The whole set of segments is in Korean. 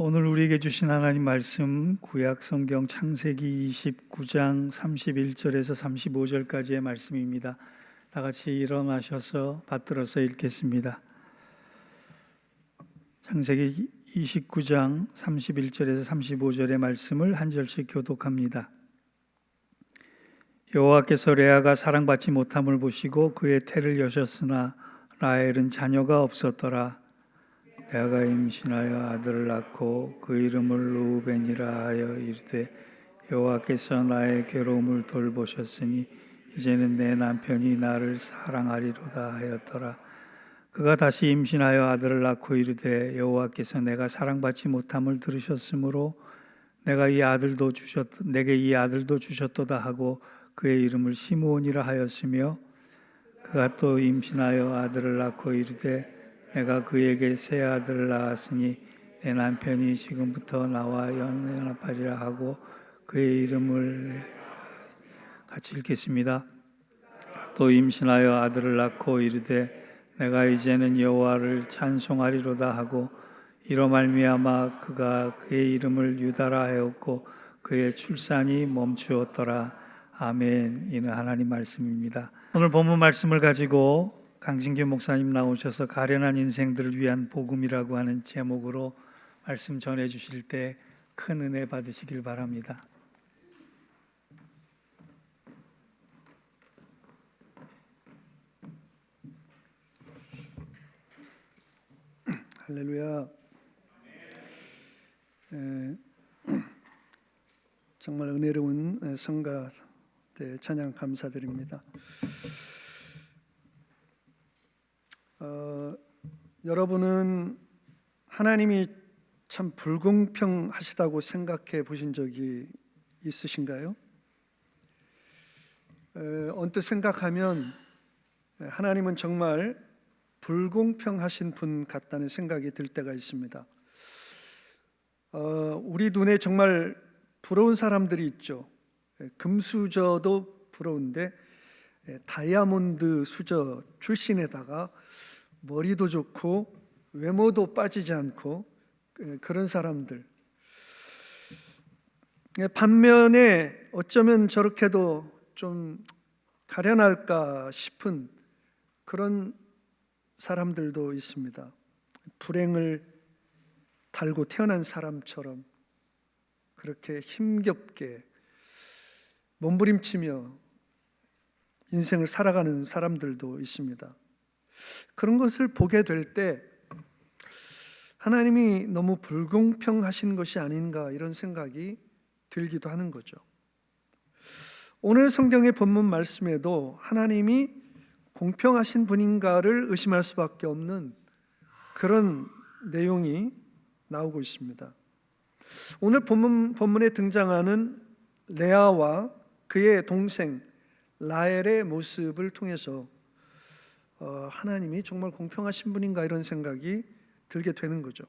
오늘 우리에게 주신 하나님 말씀 구약 성경 창세기 29장 31절에서 35절까지의 말씀입니다. 다 같이 일어나셔서 받들어서 읽겠습니다. 창세기 29장 31절에서 35절의 말씀을 한 절씩 교독합니다. 여호와께서 레아가 사랑받지 못함을 보시고 그의 태를 여셨으나 라헬은 자녀가 없었더라. 레아가 임신하여 아들을 낳고 그 이름을 르우벤이라 하여 이르되 여호와께서 나의 괴로움을 돌보셨으니 이제는 내 남편이 나를 사랑하리로다 하였더라. 그가 다시 임신하여 아들을 낳고 이르되 여호와께서 내가 사랑받지 못함을 들으셨으므로 내게 이 아들도 주셨도다 하고 그의 이름을 시므온이라 하였으며 그가 또 임신하여 아들을 낳고 이르되 내가 그에게 새 아들을 낳았으니 내 남편이 지금부터 나와 연합하리라 하고 그의 이름을 같이 읽겠습니다. 또 임신하여 아들을 낳고 이르되 내가 이제는 여호와를 찬송하리로다 하고 이로 말미암아 그가 그의 이름을 유다라 하였고 그의 출산이 멈추었더라. 아멘. 이는 하나님 말씀입니다. 오늘 본문 말씀을 가지고 강진규 목사님 나오셔서 가련한 인생들을 위한 복음이라고 하는 제목으로 말씀 전해 주실 때 큰 은혜 받으시길 바랍니다. 할렐루야. 정말 은혜로운 성가 찬양 감사드립니다. 여러분은 하나님이 참 불공평하시다고 생각해 보신 적이 있으신가요? 언뜻 생각하면 하나님은 정말 불공평하신 분 같다는 생각이 들 때가 있습니다. 우리 눈에 정말 부러운 사람들이 있죠. 금수저도 부러운데 다이아몬드 수저 출신에다가 머리도 좋고 외모도 빠지지 않고 그런 사람들. 반면에 어쩌면 저렇게도 좀 가련할까 싶은 그런 사람들도 있습니다. 불행을 달고 태어난 사람처럼 그렇게 힘겹게 몸부림치며 인생을 살아가는 사람들도 있습니다. 그런 것을 보게 될 때 하나님이 너무 불공평하신 것이 아닌가 이런 생각이 들기도 하는 거죠. 오늘 성경의 본문 말씀에도 하나님이 공평하신 분인가를 의심할 수밖에 없는 그런 내용이 나오고 있습니다. 오늘 본문에 등장하는 레아와 그의 동생 라헬의 모습을 통해서 하나님이 정말 공평하신 분인가 이런 생각이 들게 되는 거죠.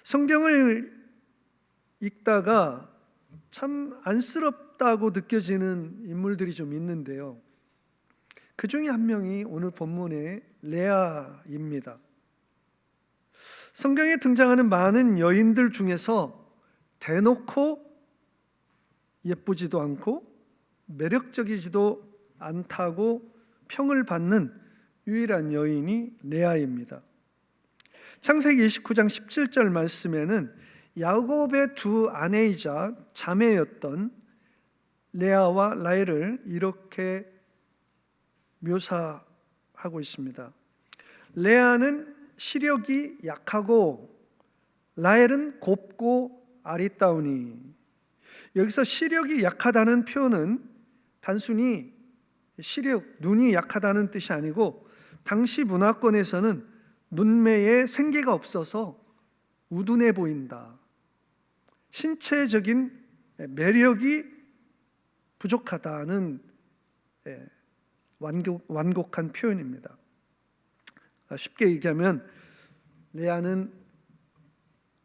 성경을 읽다가 참 안쓰럽다고 느껴지는 인물들이 좀 있는데요. 그 중에 한 명이 오늘 본문의 레아입니다. 성경에 등장하는 많은 여인들 중에서 대놓고 예쁘지도 않고 매력적이지도 않다고 평을 받는 유일한 여인이 레아입니다. 창세기 29장 17절 말씀에는 야곱의 두 아내이자 자매였던 레아와 라헬을 이렇게 묘사하고 있습니다. 레아는 시력이 약하고 라헬은 곱고 아리따우니. 여기서 시력이 약하다는 표현은 단순히 시력, 눈이 약하다는 뜻이 아니고 당시 문화권에서는 눈매에 생기가 없어서 우둔해 보인다. 신체적인 매력이 부족하다는 완곡한 표현입니다. 쉽게 얘기하면 레아는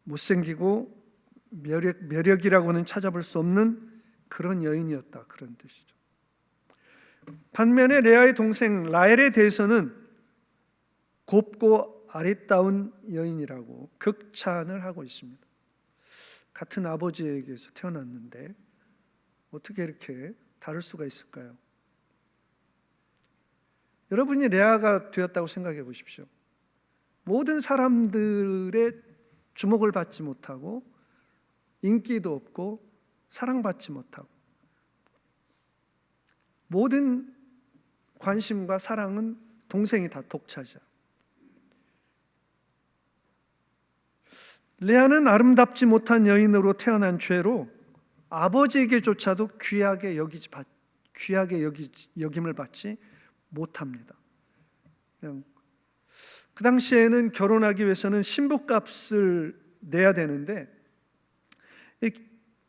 못생기고 매력이라고는 찾아볼 수 없는 그런 여인이었다, 그런 뜻이죠. 반면에 레아의 동생 라헬에 대해서는 곱고 아리따운 여인이라고 극찬을 하고 있습니다. 같은 아버지에게서 태어났는데 어떻게 이렇게 다를 수가 있을까요? 여러분이 레아가 되었다고 생각해 보십시오. 모든 사람들의 주목을 받지 못하고 인기도 없고 사랑받지 못하고 모든 관심과 사랑은 동생이 다 독차지하고, 레아는 아름답지 못한 여인으로 태어난 죄로 아버지에게조차도 귀하게 여김을 받지 못합니다. 그냥 그 당시에는 결혼하기 위해서는 신부값을 내야 되는데,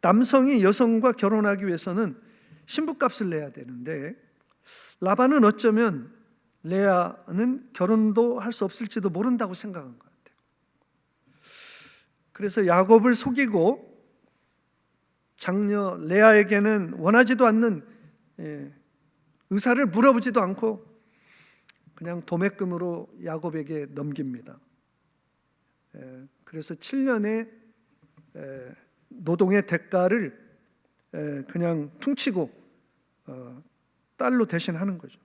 남성이 여성과 결혼하기 위해서는 신부값을 내야 되는데, 라반은 어쩌면 레아는 결혼도 할 수 없을지도 모른다고 생각한 것 같아요. 그래서 야곱을 속이고 장녀 레아에게는 원하지도 않는 의사를 물어보지도 않고 그냥 도매금으로 야곱에게 넘깁니다. 그래서 7년의 노동의 대가를 그냥 퉁치고 딸로 대신하는 거죠.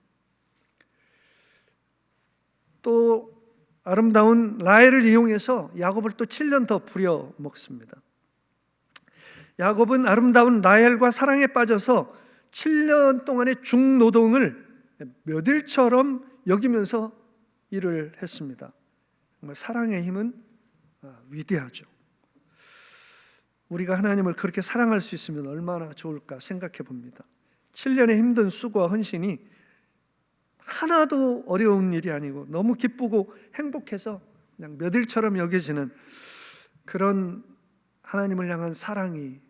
또 아름다운 라헬을 이용해서 야곱을 또 7년 더 부려 먹습니다. 야곱은 아름다운 라헬과 사랑에 빠져서 7년 동안의 중노동을 몇 일처럼 여기면서 일을 했습니다. 정말 사랑의 힘은 위대하죠. 우리가 하나님을 그렇게 사랑할 수 있으면 얼마나 좋을까 생각해 봅니다. 7년의 힘든 수고와 헌신이 하나도 어려운 일이 아니고 너무 기쁘고 행복해서 그냥 몇 일처럼 여겨지는 그런 하나님을 향한 사랑이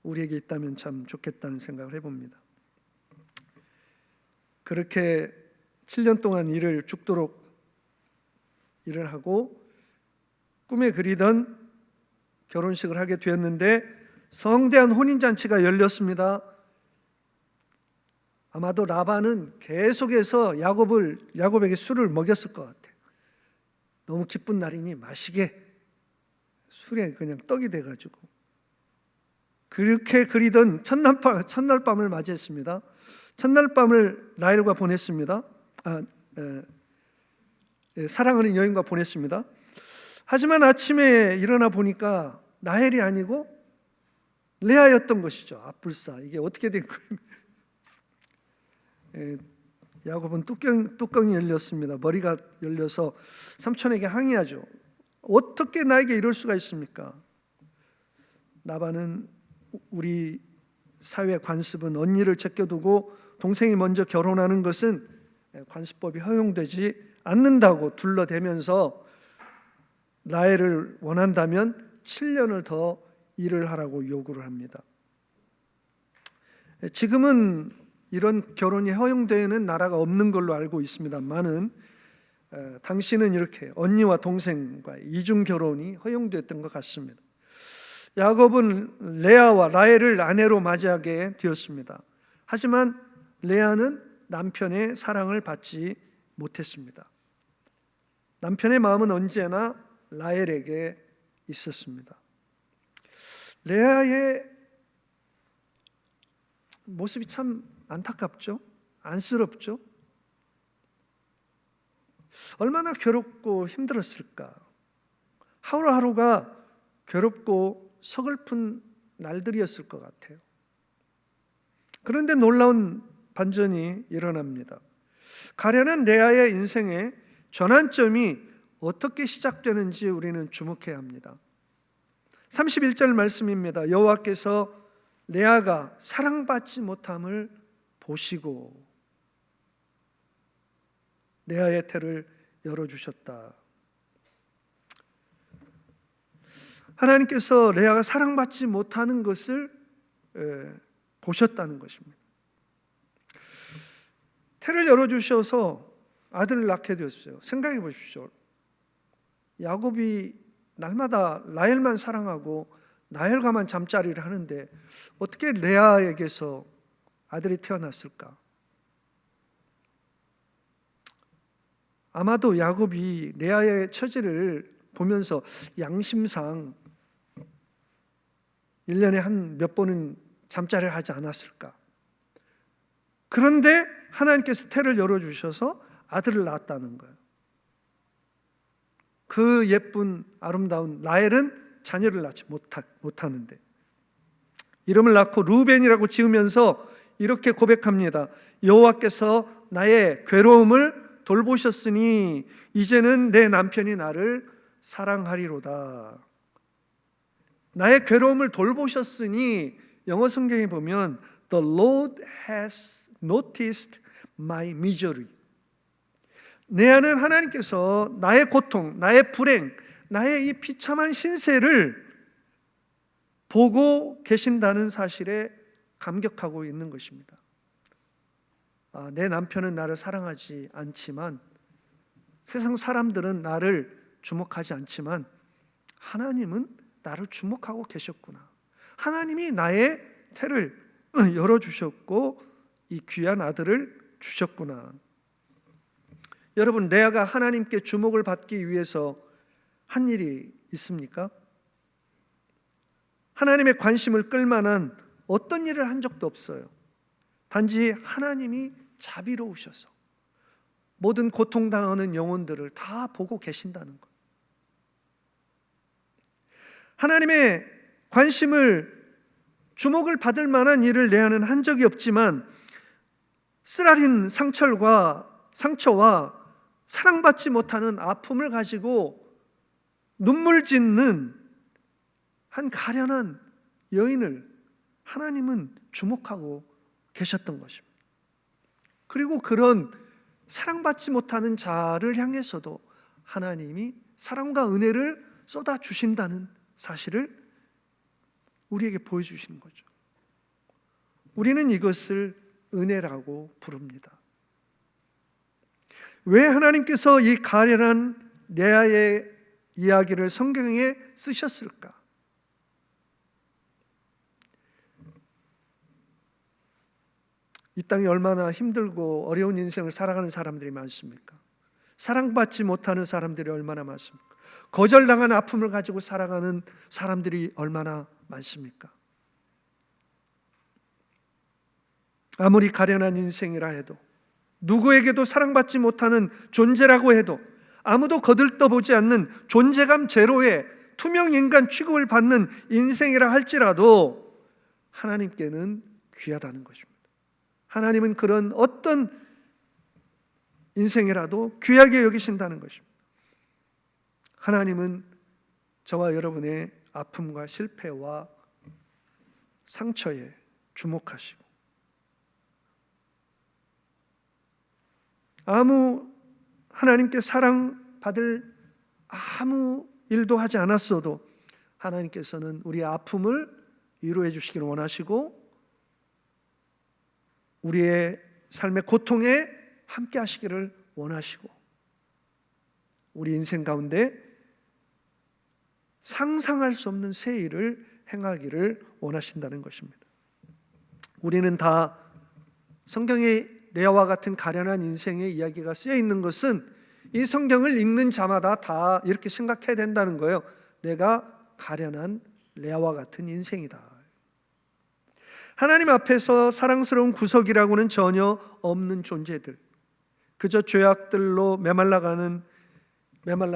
우리에게 있다면 참 좋겠다는 생각을 해봅니다. 그렇게 7년 동안 일을 죽도록 일을 하고 꿈에 그리던 결혼식을 하게 되었는데 성대한 혼인잔치가 열렸습니다. 아마도 라반은 계속해서 야곱에게 술을 먹였을 것 같아요. 너무 기쁜 날이니 마시게 술에 그냥 떡이 돼가지고 그렇게 그리던 첫날 밤을 맞이했습니다. 첫날 밤을 라헬과 보냈습니다. 사랑하는 여인과 보냈습니다. 하지만 아침에 일어나 보니까 라헬이 아니고 레아였던 것이죠. 아뿔싸, 이게 어떻게 된 거예요? 야곱은 뚜껑이 열렸습니다. 머리가 열려서 삼촌에게 항의하죠. 어떻게 나에게 이럴 수가 있습니까? 라반은 우리 사회 관습은 언니를 제껴두고 동생이 먼저 결혼하는 것은 관습법이 허용되지 않는다고 둘러대면서 라헬을 원한다면 7년을 더 일을 하라고 요구를 합니다. 지금은 이런 결혼이 허용되는 나라가 없는 걸로 알고 있습니다만은 당시는 이렇게 언니와 동생과 이중 결혼이 허용됐던 것 같습니다. 야곱은 레아와 라헬을 아내로 맞이하게 되었습니다. 하지만 레아는 남편의 사랑을 받지 못했습니다. 남편의 마음은 언제나 라헬에게 있었습니다. 레아의 모습이 참 안타깝죠? 안쓰럽죠? 얼마나 괴롭고 힘들었을까? 하루하루가 괴롭고 서글픈 날들이었을 것 같아요. 그런데 놀라운 반전이 일어납니다. 가련한 레아의 인생의 전환점이 어떻게 시작되는지 우리는 주목해야 합니다. 31절 말씀입니다. 여호와께서 레아가 사랑받지 못함을 보시고 레아의 태를 열어주셨다. 하나님께서 레아가 사랑받지 못하는 것을 보셨다는 것입니다. 태를 열어주셔서 아들을 낳게 되었어요. 생각해 보십시오. 야곱이 날마다 라헬만 사랑하고 라헬과만 잠자리를 하는데 어떻게 레아에게서 아들이 태어났을까? 아마도 야곱이 레아의 처지를 보면서 양심상 1년에 한 몇 번은 잠자리를 하지 않았을까? 그런데 하나님께서 태를 열어주셔서 아들을 낳았다는 거예요. 그 예쁜 아름다운 라헬은 자녀를 낳지 못하는데 이름을 낳고 루벤이라고 지으면서 이렇게 고백합니다. 여호와께서 나의 괴로움을 돌보셨으니 이제는 내 남편이 나를 사랑하리로다. 나의 괴로움을 돌보셨으니 영어 성경에 보면 The Lord has noticed my misery. 내 안은 하나님께서 나의 고통, 나의 불행, 나의 이 비참한 신세를 보고 계신다는 사실에 감격하고 있는 것입니다. 내 남편은 나를 사랑하지 않지만, 세상 사람들은 나를 주목하지 않지만 하나님은 나를 주목하고 계셨구나. 하나님이 나의 태를 열어주셨고 이 귀한 아들을 주셨구나. 여러분, 레아가 하나님께 주목을 받기 위해서 한 일이 있습니까? 하나님의 관심을 끌만한 어떤 일을 한 적도 없어요. 단지 하나님이 자비로우셔서 모든 고통당하는 영혼들을 다 보고 계신다는 것. 하나님의 관심을, 주목을 받을 만한 일을 레아는 한 적이 없지만 쓰라린 상처와 사랑받지 못하는 아픔을 가지고 눈물 짓는 한 가련한 여인을 하나님은 주목하고 계셨던 것입니다. 그리고 그런 사랑받지 못하는 자를 향해서도 하나님이 사랑과 은혜를 쏟아주신다는 사실을 우리에게 보여주시는 거죠. 우리는 이것을 은혜라고 부릅니다. 왜 하나님께서 이 가련한 레아의 이야기를 성경에 쓰셨을까? 이 땅에 얼마나 힘들고 어려운 인생을 살아가는 사람들이 많습니까? 사랑받지 못하는 사람들이 얼마나 많습니까? 거절당한 아픔을 가지고 살아가는 사람들이 얼마나 많습니까? 아무리 가련한 인생이라 해도, 누구에게도 사랑받지 못하는 존재라고 해도, 아무도 거들떠보지 않는 존재감 제로의 투명 인간 취급을 받는 인생이라 할지라도 하나님께는 귀하다는 것입니다. 하나님은 그런 어떤 인생이라도 귀하게 여기신다는 것입니다. 하나님은 저와 여러분의 아픔과 실패와 상처에 주목하시고 하나님께 사랑받을 아무 일도 하지 않았어도 하나님께서는 우리의 아픔을 위로해 주시기를 원하시고 우리의 삶의 고통에 함께 하시기를 원하시고 우리 인생 가운데 상상할 수 없는 새 일을 행하기를 원하신다는 것입니다. 우리는 다 성경에 레아와 같은 가련한 인생의 이야기가 쓰여 있는 것은 이 성경을 읽는 자마다 다 이렇게 생각해야 된다는 거예요. 내가 가련한 레아와 같은 인생이다. 하나님 앞에서 사랑스러운 구석이라고는 전혀 없는 존재들, 그저 죄악들로 메말라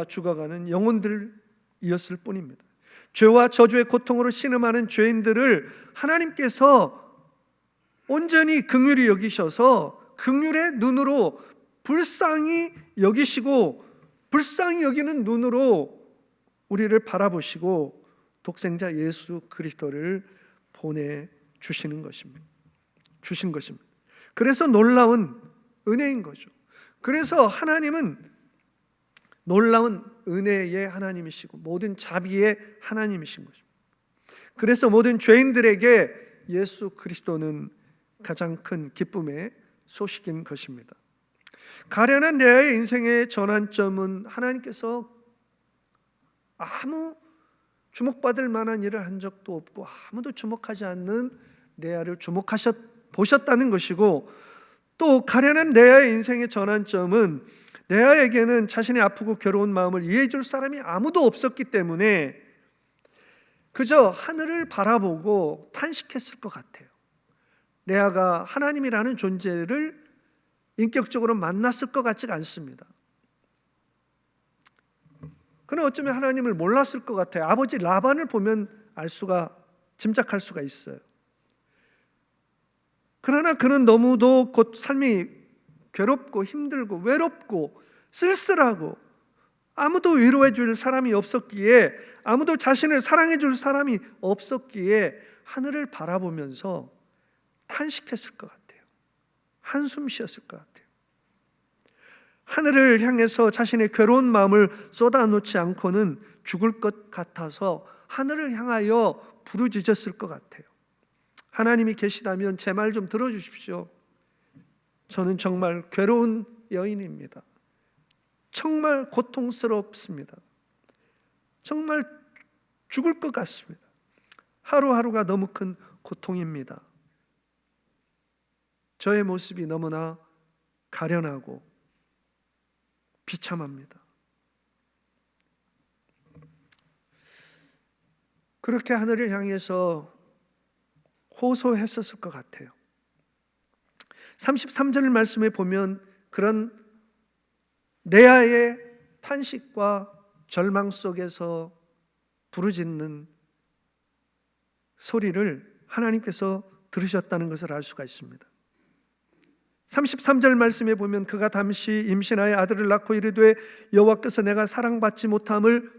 죽어가는 영혼들이었을 뿐입니다. 죄와 저주의 고통으로 신음하는 죄인들을 하나님께서 온전히 긍휼히 여기셔서 긍휼의 눈으로 불쌍히 여기시고 불쌍히 여기는 눈으로 우리를 바라보시고 독생자 예수 그리스도를 보내주신 것입니다. 그래서 놀라운 은혜인 거죠. 그래서 하나님은 놀라운 은혜의 하나님이시고 모든 자비의 하나님이신 것입니다. 그래서 모든 죄인들에게 예수 그리스도는 가장 큰 기쁨의 소식인 것입니다. 가련한 레아의 인생의 전환점은 하나님께서 아무 주목받을 만한 일을 한 적도 없고 아무도 주목하지 않는 레아를 보셨다는 것이고, 또 가련한 레아의 인생의 전환점은 레아에게는 자신의 아프고 괴로운 마음을 이해해 줄 사람이 아무도 없었기 때문에 그저 하늘을 바라보고 탄식했을 것 같아요. 레아가 하나님이라는 존재를 인격적으로 만났을 것 같지가 않습니다. 그는 어쩌면 하나님을 몰랐을 것 같아요. 아버지 라반을 보면 짐작할 수가 있어요. 그러나 그는 너무도 곧 삶이 괴롭고 힘들고 외롭고 쓸쓸하고 아무도 위로해 줄 사람이 없었기에, 아무도 자신을 사랑해 줄 사람이 없었기에 하늘을 바라보면서 탄식했을 것 같아요. 한숨 쉬었을 것 같아요. 하늘을 향해서 자신의 괴로운 마음을 쏟아놓지 않고는 죽을 것 같아서 하늘을 향하여 부르짖었을 것 같아요. 하나님이 계시다면 제 말 좀 들어주십시오. 저는 정말 괴로운 여인입니다. 정말 고통스럽습니다. 정말 죽을 것 같습니다. 하루하루가 너무 큰 고통입니다. 저의 모습이 너무나 가련하고 비참합니다. 그렇게 하늘을 향해서 호소했었을 것 같아요. 33절 말씀에 보면 그런 레아의 탄식과 절망 속에서 부르짖는 소리를 하나님께서 들으셨다는 것을 알 수가 있습니다. 33절 말씀에 보면 그가 잠시 임신하여 아들을 낳고 이르되 여호와께서 내가 사랑받지 못함을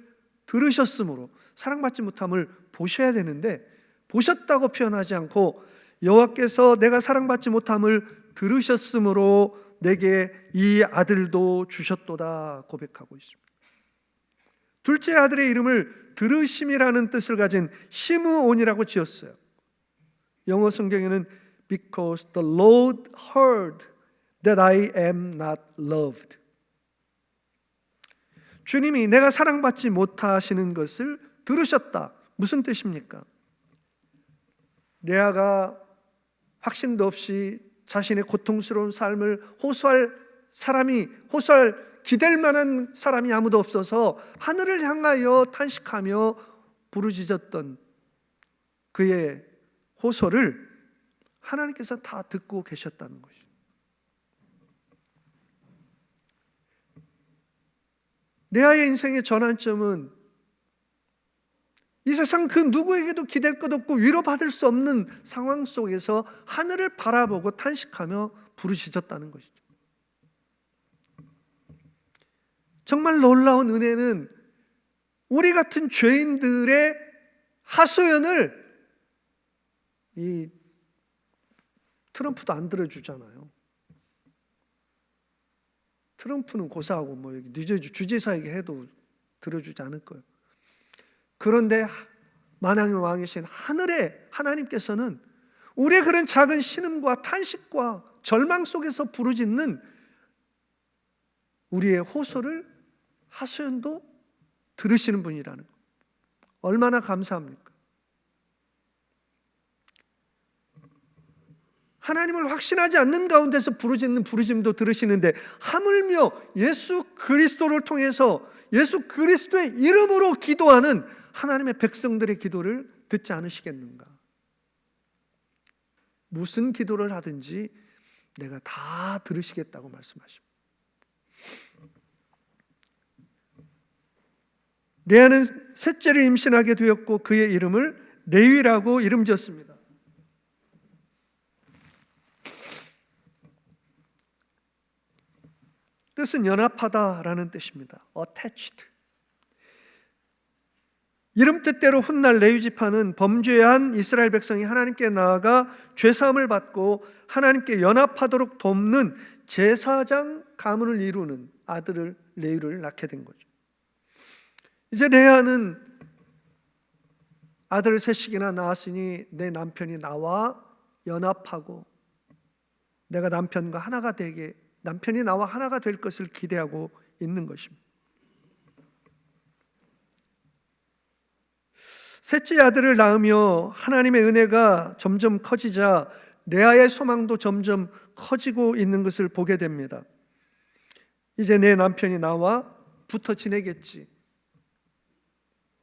들으셨으므로, 사랑받지 못함을 보셔야 되는데 보셨다고 표현하지 않고 여호와께서 내가 사랑받지 못함을 들으셨으므로 내게 이 아들도 주셨도다 고백하고 있습니다. 둘째 아들의 이름을 들으심이라는 뜻을 가진 시므온이라고 지었어요. 영어 성경에는 Because the Lord heard that I am not loved. 주님이 내가 사랑받지 못하시는 것을 들으셨다. 무슨 뜻입니까? 레아가 확신도 없이 자신의 고통스러운 삶을 호소할 기댈 만한 사람이 아무도 없어서 하늘을 향하여 탄식하며 부르짖었던 그의 호소를 하나님께서 다 듣고 계셨다는 것이죠. 레아의 인생의 전환점은 이 세상 그 누구에게도 기댈 것 없고 위로받을 수 없는 상황 속에서 하늘을 바라보고 탄식하며 부르짖었다는 것이죠. 정말 놀라운 은혜는 우리 같은 죄인들의 하소연을 이 트럼프도 안 들어주잖아요. 트럼프는 고사하고 뭐 뉴저지 주지사에게 해도 들어주지 않을 거예요. 그런데 만왕의 왕이신 하늘의 하나님께서는 우리의 그런 작은 신음과 탄식과 절망 속에서 부르짖는 우리의 호소를, 하소연도 들으시는 분이라는 것. 얼마나 감사합니까? 하나님을 확신하지 않는 가운데서 부르짖는 부르짖음도 들으시는데 하물며 예수 그리스도를 통해서 예수 그리스도의 이름으로 기도하는 하나님의 백성들의 기도를 듣지 않으시겠는가? 무슨 기도를 하든지 내가 다 들으시겠다고 말씀하십니다. 레아는 셋째를 임신하게 되었고 그의 이름을 레위라고 이름 지었습니다. 뜻은 연합하다라는 뜻입니다. attached. 이름 뜻대로 훗날 레위 지파는 범죄한 이스라엘 백성이 하나님께 나아가 죄사함을 받고 하나님께 연합하도록 돕는 제사장 가문을 이루는 아들을 레위를 낳게 된 거죠. 이제 레아는 아들을 셋씩이나 낳았으니 내 남편이 나와 연합하고 내가 남편과 하나가 되게, 남편이 나와 하나가 될 것을 기대하고 있는 것입니다. 셋째 아들을 낳으며 하나님의 은혜가 점점 커지자 레아의 소망도 점점 커지고 있는 것을 보게 됩니다. 이제 내 남편이 나와 붙어 지내겠지.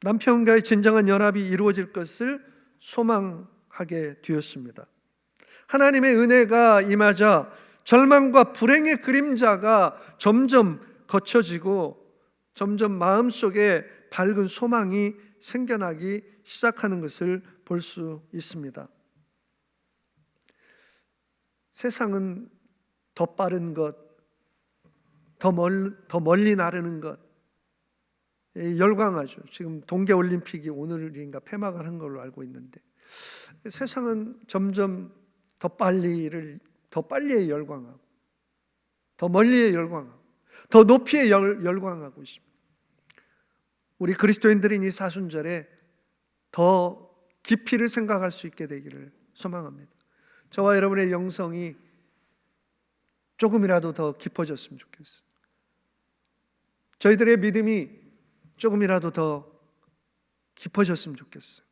남편과의 진정한 연합이 이루어질 것을 소망하게 되었습니다. 하나님의 은혜가 임하자 절망과 불행의 그림자가 점점 거쳐지고 점점 마음속에 밝은 소망이 생겨나기 시작하는 것을 볼 수 있습니다. 세상은 더 빠른 것, 더 멀리 나르는 것 열광하죠. 지금 동계올림픽이 오늘인가 폐막하는 걸로 알고 있는데 세상은 점점 더 빨리에 열광하고 더 멀리에 열광하고 더 높이에 열광하고 있습니다. 우리 그리스도인들인 이 사순절에 더 깊이를 생각할 수 있게 되기를 소망합니다. 저와 여러분의 영성이 조금이라도 더 깊어졌으면 좋겠어요. 저희들의 믿음이 조금이라도 더 깊어졌으면 좋겠어요.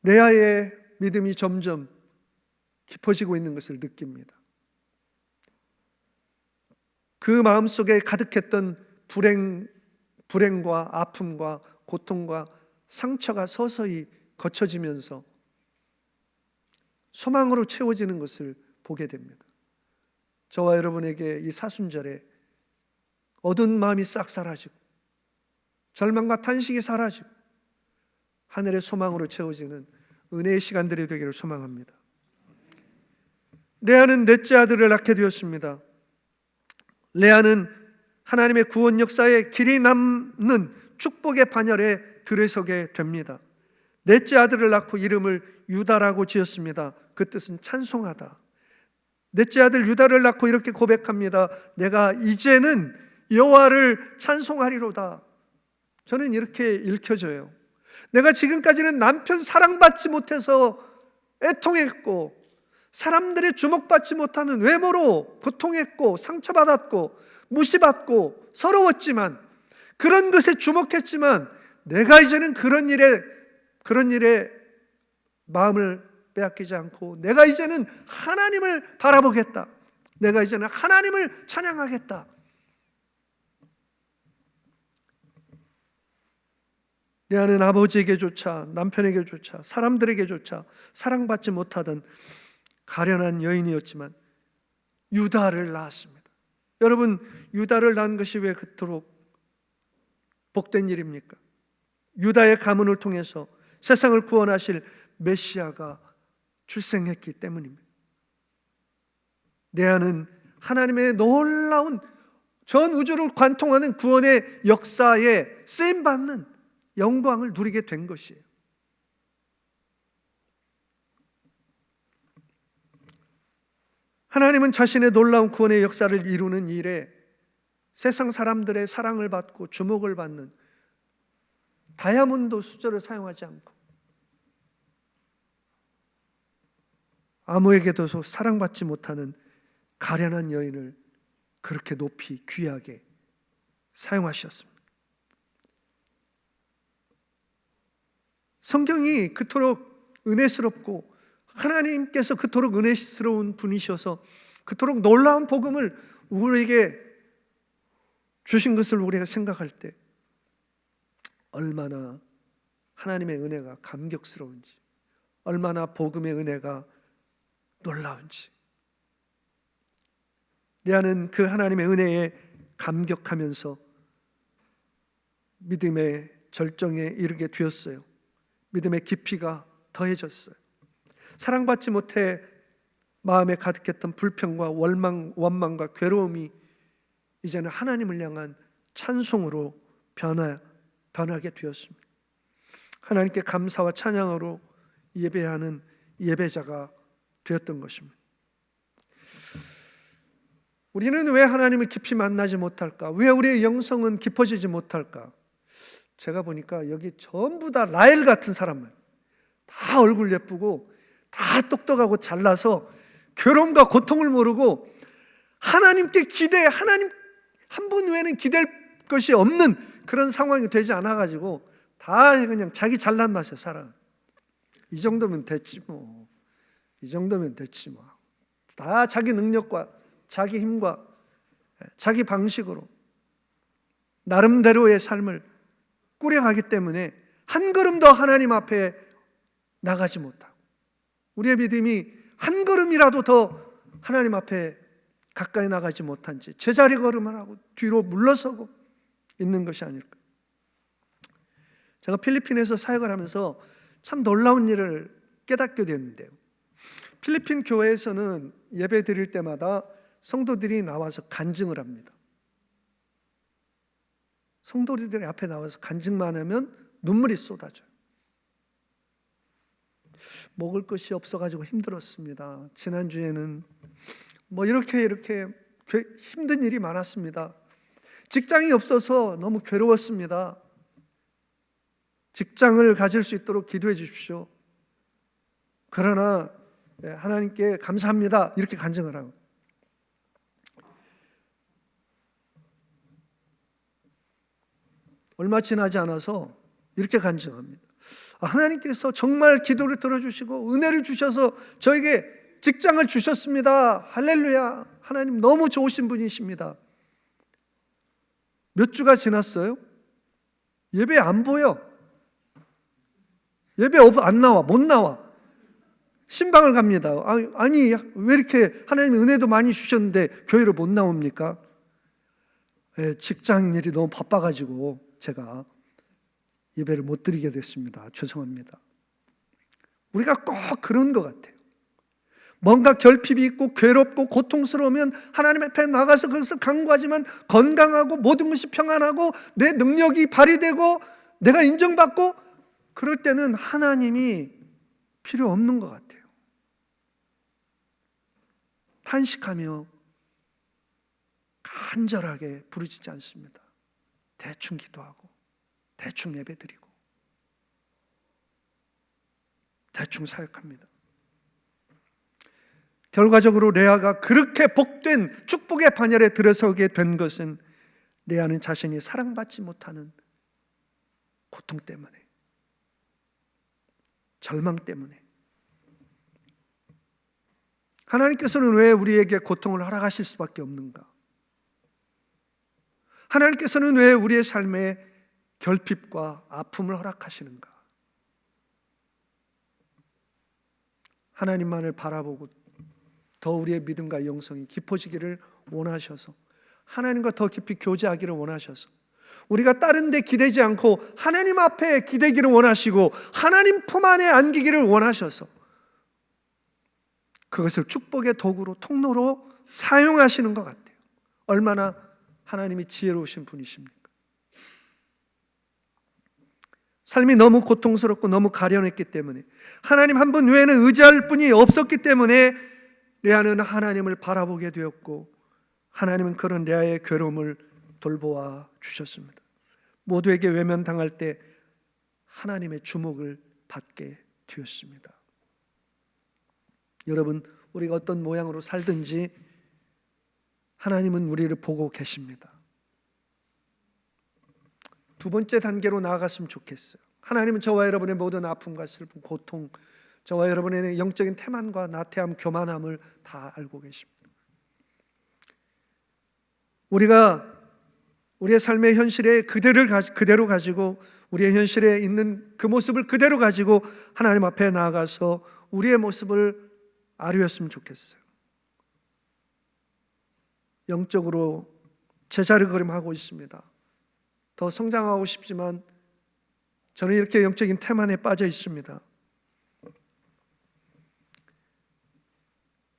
레아의 믿음이 점점 깊어지고 있는 것을 느낍니다. 그 마음속에 가득했던 불행과 아픔과 고통과 상처가 서서히 거쳐지면서 소망으로 채워지는 것을 보게 됩니다. 저와 여러분에게 이 사순절에 어두운 마음이 싹 사라지고 절망과 탄식이 사라지고 하늘의 소망으로 채워지는 은혜의 시간들이 되기를 소망합니다. 레아는 넷째 아들을 낳게 되었습니다. 레아는 하나님의 구원 역사에 길이 남는 축복의 반열에 들어서게 됩니다. 넷째 아들을 낳고 이름을 유다라고 지었습니다. 그 뜻은 찬송하다. 넷째 아들 유다를 낳고 이렇게 고백합니다. 내가 이제는 여호와를 찬송하리로다. 저는 이렇게 읽혀져요. 내가 지금까지는 남편 사랑받지 못해서 애통했고 사람들의 주목받지 못하는 외모로 고통했고 상처받았고 무시받고 서러웠지만 그런 것에 주목했지만 내가 이제는 그런 일에 마음을 빼앗기지 않고 내가 이제는 하나님을 바라보겠다. 내가 이제는 하나님을 찬양하겠다. 레아는 아버지에게조차 남편에게조차 사람들에게조차 사랑받지 못하던 가련한 여인이었지만 유다를 낳았습니다. 여러분, 유다를 낳은 것이 왜 그토록 복된 일입니까? 유다의 가문을 통해서 세상을 구원하실 메시아가 출생했기 때문입니다. 레아는 하나님의 놀라운 전 우주를 관통하는 구원의 역사에 쓰임받는 영광을 누리게 된 것이에요. 하나님은 자신의 놀라운 구원의 역사를 이루는 일에 세상 사람들의 사랑을 받고 주목을 받는 다이아몬드 수저를 사용하지 않고 아무에게도 사랑받지 못하는 가련한 여인을 그렇게 높이 귀하게 사용하셨습니다. 성경이 그토록 은혜스럽고 하나님께서 그토록 은혜스러운 분이셔서 그토록 놀라운 복음을 우리에게 주신 것을 우리가 생각할 때 얼마나 하나님의 은혜가 감격스러운지, 얼마나 복음의 은혜가 놀라운지. 레아는 그 하나님의 은혜에 감격하면서 믿음의 절정에 이르게 되었어요. 믿음의 깊이가 더해졌어요. 사랑받지 못해 마음에 가득했던 불평과 원망과 괴로움이 이제는 하나님을 향한 찬송으로 변하게 되었습니다. 하나님께 감사와 찬양으로 예배하는 예배자가 되었던 것입니다. 우리는 왜 하나님을 깊이 만나지 못할까? 왜 우리의 영성은 깊어지지 못할까? 제가 보니까 여기 전부 다 라헬 같은 사람만, 다 얼굴 예쁘고 다 똑똑하고 잘나서 괴로움과 고통을 모르고 하나님께 하나님 한 분 외에는 기댈 것이 없는 그런 상황이 되지 않아가지고 다 그냥 자기 잘난 맛에 살아. 이 정도면 됐지 뭐. 이 정도면 됐지 뭐. 다 자기 능력과 자기 힘과 자기 방식으로 나름대로의 삶을 꾸려가기 때문에 한 걸음 더 하나님 앞에 나가지 못하고, 우리의 믿음이 한 걸음이라도 더 하나님 앞에 가까이 나가지 못한 채 제자리 걸음을 하고 뒤로 물러서고 있는 것이 아닐까. 제가 필리핀에서 사역을 하면서 참 놀라운 일을 깨닫게 됐는데요, 필리핀 교회에서는 예배 드릴 때마다 성도들이 나와서 간증을 합니다. 성도들이 앞에 나와서 간증만 하면 눈물이 쏟아져요. 먹을 것이 없어가지고 힘들었습니다. 지난주에는 이렇게 힘든 일이 많았습니다. 직장이 없어서 너무 괴로웠습니다. 직장을 가질 수 있도록 기도해 주십시오. 그러나 하나님께 감사합니다, 이렇게 간증을 하고, 얼마 지나지 않아서 이렇게 간증합니다. 하나님께서 정말 기도를 들어주시고 은혜를 주셔서 저에게 직장을 주셨습니다. 할렐루야, 하나님 너무 좋으신 분이십니다. 몇 주가 지났어요? 예배 안 보여. 예배 안 나와, 못 나와. 신방을 갑니다. 아니 왜 이렇게 하나님 은혜도 많이 주셨는데 교회로 못 나옵니까? 직장 일이 너무 바빠가지고 제가 예배를 못 드리게 됐습니다. 죄송합니다. 우리가 꼭 그런 것 같아요. 뭔가 결핍이 있고 괴롭고 고통스러우면 하나님 앞에 나가서 거기서 간구하지만 건강하고 모든 것이 평안하고 내 능력이 발휘되고 내가 인정받고 그럴 때는 하나님이 필요 없는 것 같아요. 탄식하며 간절하게 부르짖지 않습니다. 대충 기도하고 대충 예배드리고 대충 사역합니다. 결과적으로 레아가 그렇게 복된 축복의 반열에 들어서게 된 것은 레아는 자신이 사랑받지 못하는 고통 때문에, 절망 때문에. 하나님께서는 왜 우리에게 고통을 허락하실 수밖에 없는가? 하나님께서는 왜 우리의 삶에 결핍과 아픔을 허락하시는가? 하나님만을 바라보고 더 우리의 믿음과 영성이 깊어지기를 원하셔서, 하나님과 더 깊이 교제하기를 원하셔서, 우리가 다른 데 기대지 않고 하나님 앞에 기대기를 원하시고 하나님 품 안에 안기기를 원하셔서 그것을 축복의 도구로, 통로로 사용하시는 것 같아요. 얼마나 하나님이 지혜로우신 분이십니까? 삶이 너무 고통스럽고 너무 가련했기 때문에, 하나님 한 분 외에는 의지할 분이 없었기 때문에 레아는 하나님을 바라보게 되었고, 하나님은 그런 레아의 괴로움을 돌보아 주셨습니다. 모두에게 외면당할 때 하나님의 주목을 받게 되었습니다. 여러분, 우리가 어떤 모양으로 살든지 하나님은 우리를 보고 계십니다. 두 번째 단계로 나아갔으면 좋겠어요. 하나님은 저와 여러분의 모든 아픔과 슬픔, 고통, 저와 여러분의 영적인 태만과 나태함, 교만함을 다 알고 계십니다. 우리가 우리의 삶의 현실에 그대로 가지고, 우리의 현실에 있는 그 모습을 그대로 가지고 하나님 앞에 나아가서 우리의 모습을 아뢰었으면 좋겠어요. 영적으로 제자리걸음하고 있습니다. 더 성장하고 싶지만 저는 이렇게 영적인 태만에 빠져 있습니다.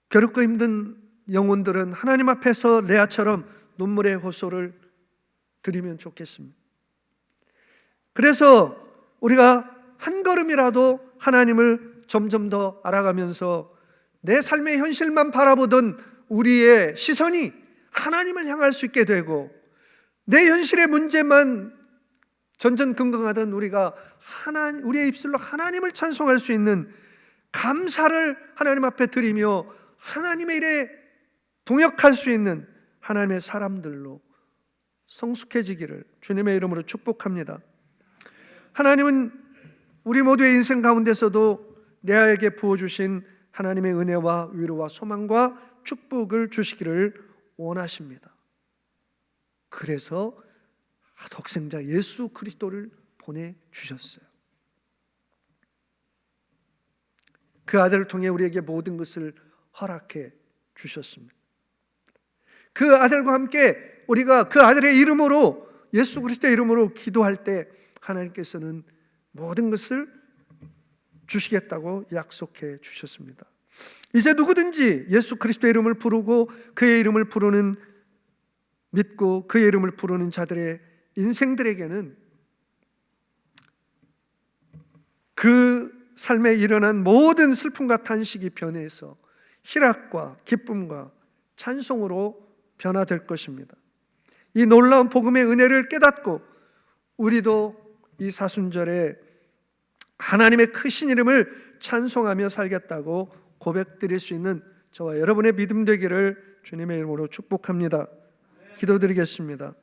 괴롭고 힘든 영혼들은 하나님 앞에서 레아처럼 눈물의 호소를 드리면 좋겠습니다. 그래서 우리가 한 걸음이라도 하나님을 점점 더 알아가면서 내 삶의 현실만 바라보던 우리의 시선이 하나님을 향할 수 있게 되고, 내 현실의 문제만 전전긍긍하던 우리가 우리의 입술로 하나님을 찬송할 수 있는 감사를 하나님 앞에 드리며 하나님의 일에 동역할 수 있는 하나님의 사람들로 성숙해지기를 주님의 이름으로 축복합니다. 하나님은 우리 모두의 인생 가운데서도 레아에게 부어주신 하나님의 은혜와 위로와 소망과 축복을 주시기를 원하십니다. 그래서 독생자 예수 그리스도를 보내주셨어요. 그 아들을 통해 우리에게 모든 것을 허락해 주셨습니다. 그 아들과 함께 우리가 그 아들의 이름으로, 예수 그리스도의 이름으로 기도할 때 하나님께서는 모든 것을 주시겠다고 약속해 주셨습니다. 이제 누구든지 예수 그리스도의 이름을 부르고 그의 이름을 부르는, 믿고 그의 이름을 부르는 자들의 인생들에게는 그 삶에 일어난 모든 슬픔과 탄식이 변해서 희락과 기쁨과 찬송으로 변화될 것입니다. 이 놀라운 복음의 은혜를 깨닫고 우리도 이 사순절에 하나님의 크신 이름을 찬송하며 살겠다고 고백드릴 수 있는 저와 여러분의 믿음 되기를 주님의 이름으로 축복합니다. 기도드리겠습니다.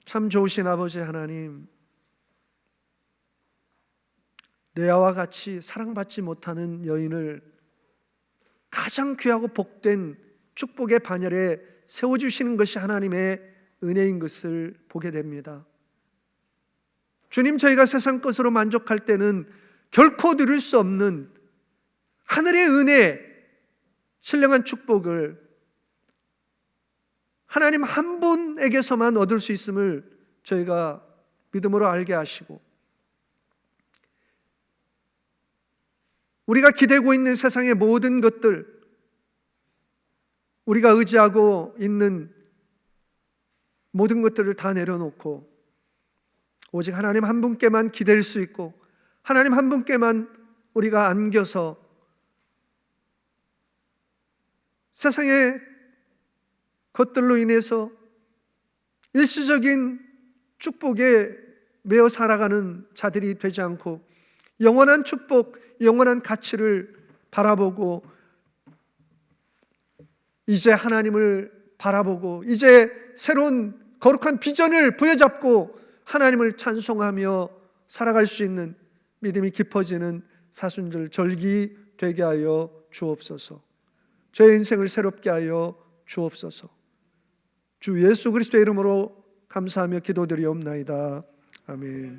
참 좋으신 아버지 하나님, 레아와 같이 사랑받지 못하는 여인을 가장 귀하고 복된 축복의 반열에 세워주시는 것이 하나님의 은혜인 것을 보게 됩니다. 주님, 저희가 세상 것으로 만족할 때는 결코 누릴 수 없는 하늘의 은혜, 신령한 축복을 하나님 한 분에게서만 얻을 수 있음을 저희가 믿음으로 알게 하시고, 우리가 기대고 있는 세상의 모든 것들, 우리가 의지하고 있는 모든 것들을 다 내려놓고 오직 하나님 한 분께만 기댈 수 있고 하나님 한 분께만 우리가 안겨서 세상의 것들로 인해서 일시적인 축복에 매어 살아가는 자들이 되지 않고 영원한 축복, 영원한 가치를 바라보고 이제 하나님을 바라보고 이제 새로운 거룩한 비전을 부여잡고 하나님을 찬송하며 살아갈 수 있는 믿음이 깊어지는 사순절 절기 되게 하여 주옵소서. 저의 인생을 새롭게 하여 주옵소서. 주 예수 그리스도의 이름으로 감사하며 기도드리옵나이다. 아멘.